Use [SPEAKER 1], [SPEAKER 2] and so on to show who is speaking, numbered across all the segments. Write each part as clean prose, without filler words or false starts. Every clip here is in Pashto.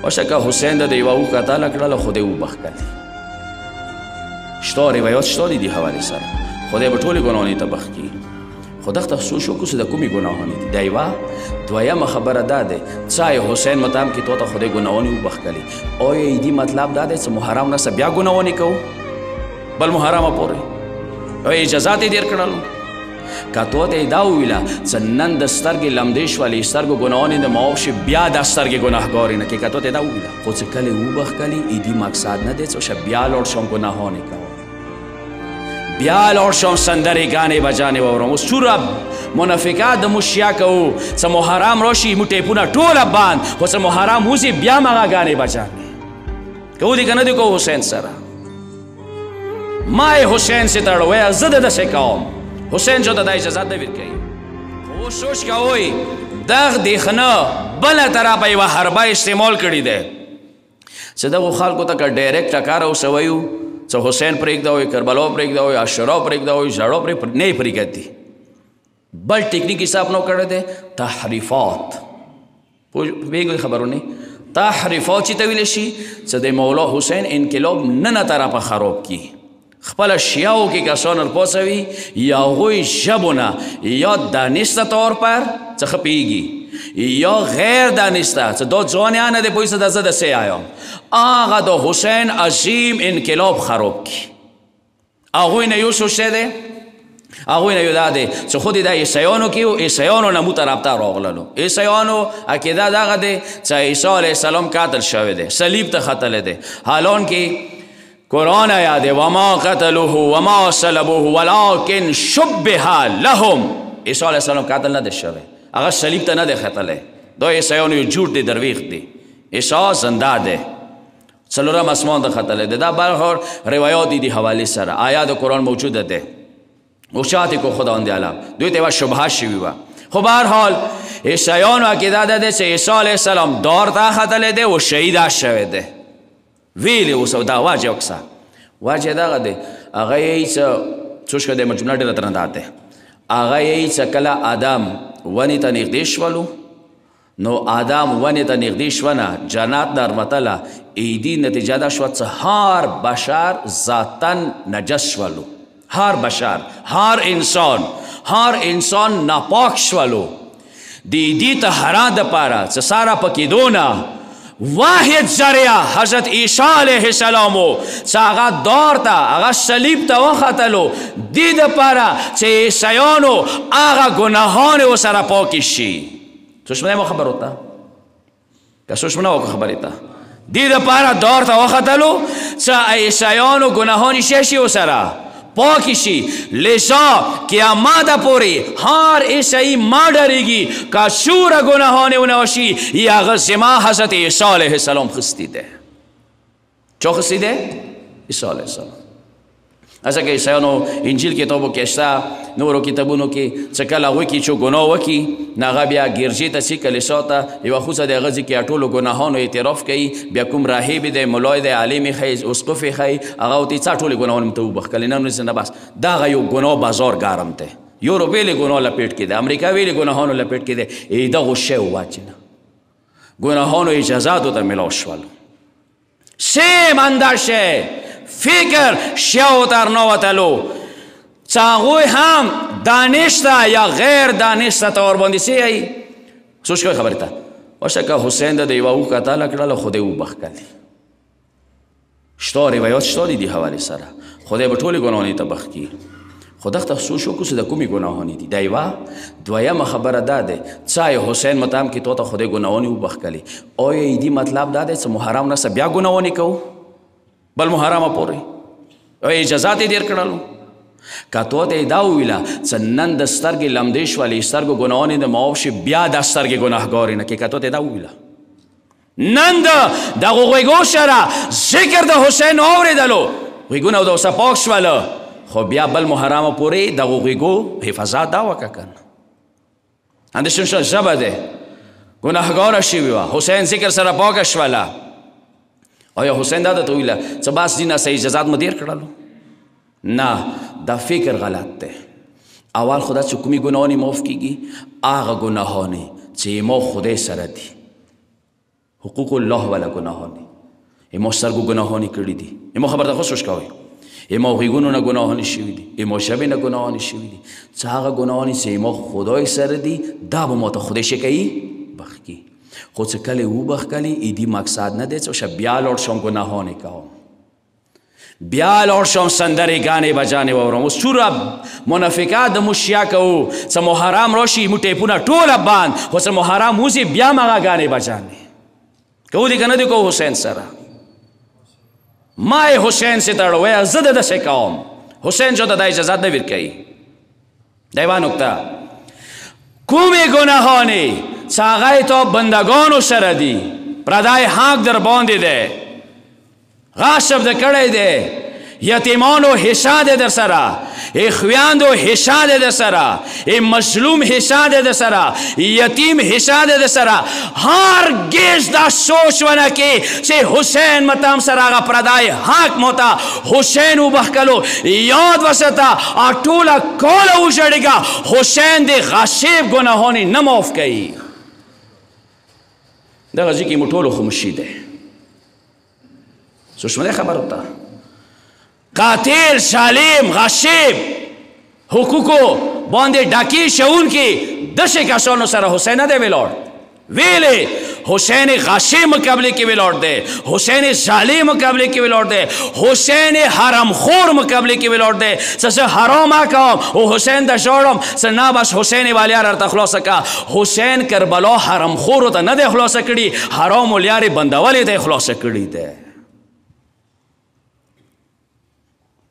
[SPEAKER 1] وشکه حسین د یوه اوښکه تاله کړله خدای وبخښلي. شته روایات شته دي دې حوالې سره، خدای به ټولې ګناهونه ته بخښي. خو دغه افسوس وکړو چې د کومې ګناهونه دي. دا یوه. دویمه خبره دا دی څه حسین متام کې تو ته خدای ګناهونه وبخښلي. آیا دې مطلب دا دی چې محرم نه بیا ګناهونه کوو بل محرمه پورې او اجازات یې ډېر کړلو؟ که تو ته یې دا وویله چې نن د سترګې لمدې شولې سترګو ګناهونه د معاف شي بیا دا سترګې ګناهګارې نه کوي، که تو ته یې دا وویله. خو چې کله یې وبخښلي دې مقصد نه دی چې بیا لاړ شم ګناهونه کوم، بیا لاړ شم سندرې ګانې بجانې واورم. اوس څومره منافقات د موږ شیا کوو چې محرم راشي موږ ټیپونه ټوله بند، خو چې محرم وځي بیا هم هغه ګانې بجانې کوو. دې که نه دي کوو حسین سره؟ ما یې حسین سې تړو وایه زه د داسې کوم. حسین جو ته دا اجازت نه ورکوي. خو سوچ کوئ دغه دیخنه بله طرفه یوه حربه استعمال کړې دی چې دغو خلکو ته که ډایرکټ ټکار اوسویو چې حسین پرېږده وي، کربلا پرېږده وي، عاشورا پرېږده وي، ژړا نه یې پرېږدي. بل ټیکنیک حساب نو کړی دی تحریفات. پوهېږئ خبرونه تحریفات چې ته ویلی شي چې د مولا حسین انقلاب ننه طرفه خراب کی. خپله شیعو کې کسان ورپاڅوي یا هغوی ژبونه یا دانسته طور پر څخه پوهېږي یا غیر دانسته چې دا ځوانیان نه دی پوهېږي چې دا زه د څه آیم، هغه د حسین عظیم انقلاب خراب کی. هغوی نه یو سوچتی دی، هغوی نه یو دا دی چې خود دا عیسیانو کې و عیسیانو نه مو طرف ته راغللو. عیسیانو عقیده دغه دی چې عیسی علیه السلام قتل شوی دی، صلیب ته ختلی دی. حالان کې قرآن آیا دی وما قتلوه وما صلبوه ولکن شبه لهم. عیسی علیه السلام قتل نه دی شوی، هغه صلیب ته نه دی ختلی. دا عیسیانو یو جوړ دی، درویغ دی. عیسی زنده دی، څلورم اسمان ته ختلی دی. دا برخور روایات دي حوالې سره، آیات قرآن موجوده دی. اوشاتی کو خداوند عالم دوی ته یوه شبهه شوې وه. خو بهرحال عیسیانو عقیده ده دی چې عیسی علیه السلام دار ته ختلی دی او شهیده شوی دی. ویلې اوس دا واجه وکړه واجه دغه دی هغه یې چې څوشکه دی جمله ډېره درنده دی. هغه یې چې کله آدم ونې ته نږدې شولو نو آدم ونې ته نږدې شونه جنت درمتله ایدی نتیجه دا شوه چې هر بشر ذاتا نجس شولو. هر بشر هر انسان ناپاک شولو. دیدی طهارت دپاره چې ساره پکېدو نه واحد ذریعه حضرت عیسی علیه السلام چې هغه دار ته هغه صلیب ته وختلو دې دپاره چې عیسیانو هغه ګناهان ورسره پاکې شي. سوچمنه مو خبر وته که سوچمنه وکړه خبرې ته دې دپاره دار ته وختلو چې عیسیانو ګناهان شي ورسره پاکی شي. لذا قیامت پورې هر عیسائی ما ډارېږي که څومره ګناهونه ونه وشي یا هغه زما حضرت عیسی علیه السلام خستی دی. چا خستی دی؟ عیسی علیه السلام. ځکه عیسایانو انجیل کتابو کې شته، نورو کتابونو کې چې کله هغوی کې چې ګناه وکړي نو هغه بیا ګرجې ته ځي کلیسا ته یوه ښځه د هغه ځای کې ټولو ګناهانو اعتراف کوي، بیا کوم راهب دی ملای دی عالم یې ښایي اسقف یې ښایي هغه ورته څه ټولې ګناهونه ته وبخښلې نه نه بس دغه یو ګناه بازار ګرم دی. یورپ ویلې ګناه لپیټ کې دی، امریکا ویلې ګناهانو لپیټ کې دی. دغو شی وواچېنه ګناهانو اجازاتو ته میلاو شولو. سیم اندازه فکر شیعو تر نوتلو چې هغوی هم دانشته یا غیر دانشته ته ورباندې څه یایي. سوچ کوئ خبرې ته وشکه حسین د یوه اوښکه تاله کړله خدای وبخښلي. شته روایات شته دي دې حوالې سره، خدای به ټولې ګناهونه ته بخښي. خو دغه ته سوچ وکړو چې د کومې ګناهونه دي. دا یوه. دویمه خبره دا دی څه حسین متام کې تو ته خدای ګناهونه وبخښلي. آیا دې مطلب دا دی چې محرم نه بیا ګناهونه کوو بل محرمه پورې او اجازات یې ډېر کړلو؟ که تو ته یې دا وویله چې نن د سترګې لمدې شولې سترګو ګناهونه د معاف شي بیا دا سترګې ګناهګارې نه کوي. که تو ته یې دا وویله نن د دغو غوږو سره ذکر د حسین واورېدلو غوږونه د اوسه پاک شوله، خو بیا بل محرمه پورې دغو غوږو حفاظت دا وکړه که نه اندېښن شوه ژبه دی ګناهګاره شوې وه حسین ذکر سره پاکه شوله. آیا حسین دا ته ویله چې بس دې نه صحیح اجازات مو ډېر کړلو؟ نه، دا فکر غلط دی. اول خدا چې کومې ګناهونه معاف کېږي هغه ګناهونه چې ما خدای سره دي. حقوق الله والا گناهانی اما سترګو ګناهانی کړي دي اما خبر ته خوش کوي اما غوږونو نه ګناهانی شوي دي اما شبې نه ګناهانی شوي دي څه هغه ګناهانی چې اما خدای سره دي دا به ما ته خدای شي کوي بخکي خو چې کله وبخکلي ایدي مقصد نه دی چې بیا لاړ شم ګناهانی کوم بیا لاړ شم سندرې ګانې بجانې واورم اوس څومره منافقات د موږ شیا کوو څه محرم راشي موږ ټیپونه ټوله بند خو څه محرم وځي بیا مغه ګانې بجانې کوو دي که نه دي کوو حسین سره ما یې حسین سې تړو وایه زه د داسې کوم حسین جو ته دا اجازت نه ورکوي دا یوه نکته کومې ګناهانې چې هغه یې تا بندګانو سره دي پردی حق در باندې دی غصب د کړی دی یتیمانو حصه دی در سره خویندو حصه دی در سره مظلوم حصه دی در سره یتیم حصه دی در سره هرگز دا سوچ ونه کې چې حسین متام سره هغه پردی حق موته حسین وبخښلو یاد وساته ټوله کاله وژړېږه حسین د غصب ګناهانې نه معاف کوي دغه ځای کې مو ټولو خاموشي دی سوشمده خبر ہوتا قاتل ظالم غصب حقوقو باندې ډاکی شون کې دشه کسانو سره حسین نه دی ولاړ ویلې حسین غصب مقابله کې ولاړ دی حسین ظالم مقابله کې ولاړ دی حسین حرام خور مقابله کې ولاړ دی څه حرام کوم او حسین د شوړم څه نه بس حسین والیار ته خلاص کا حسین کربلا حرام خور ته نه دی خلاص کړي حرام ولیار بندولې ته خلاص کړي دی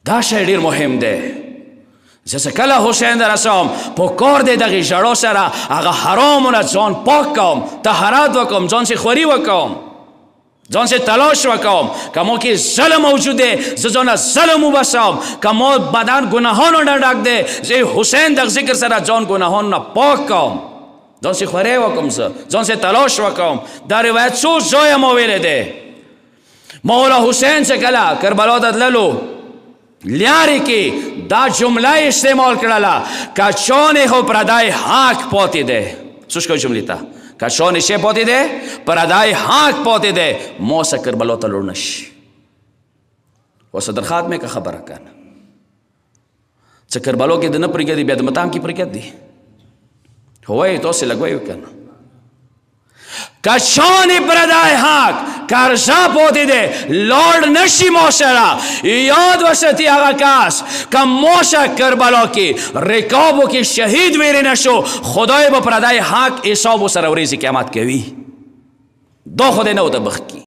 [SPEAKER 1] دا شی ډیر مهم دی زه کله حسین در رسم په کار دی دغې ژړو سره هغه حرامونه ځان پاک کوم طهارت وکړم ځان سې خوري وکړم ځان سې تلاش وکړم که ما کې ظلم موجود دی زه ځانه ظلم وبسم که ما بدن ګناهانو نه ډک دی زه حسین دغه ذکر سره ځان ګناهانو نه پاک کوم ځان سې خوري وکړم زه ځان سې تلاش وکړم دا روایت څو ځایه ما ویلی دی مولا حسین چې کله کربلا ته تللو لیاری کې دا جمله استعمال کړله کچانې خو پردی حق پاتې دی سوچ کوئ جملې ته کچانې شی پاتې دی پردی حق پاتې دی ما سه کربلا ته لوړ نشي و صدر خاتمه که خبره کنه څه کربلا کې د نه پرېږدي بیا د متام کې پرېږدي خو وایي تاسې لږ وکنه کچانې پردی حق کرزه پاتې دی لاړ نشي ما سره یاد وساتي هغه کس که ما سه کربلا کې رکابو کې شهید ویری نشو خدای به پردی حق حساب سره ورځې قیامت کوي دا خدای نه ورته بخښي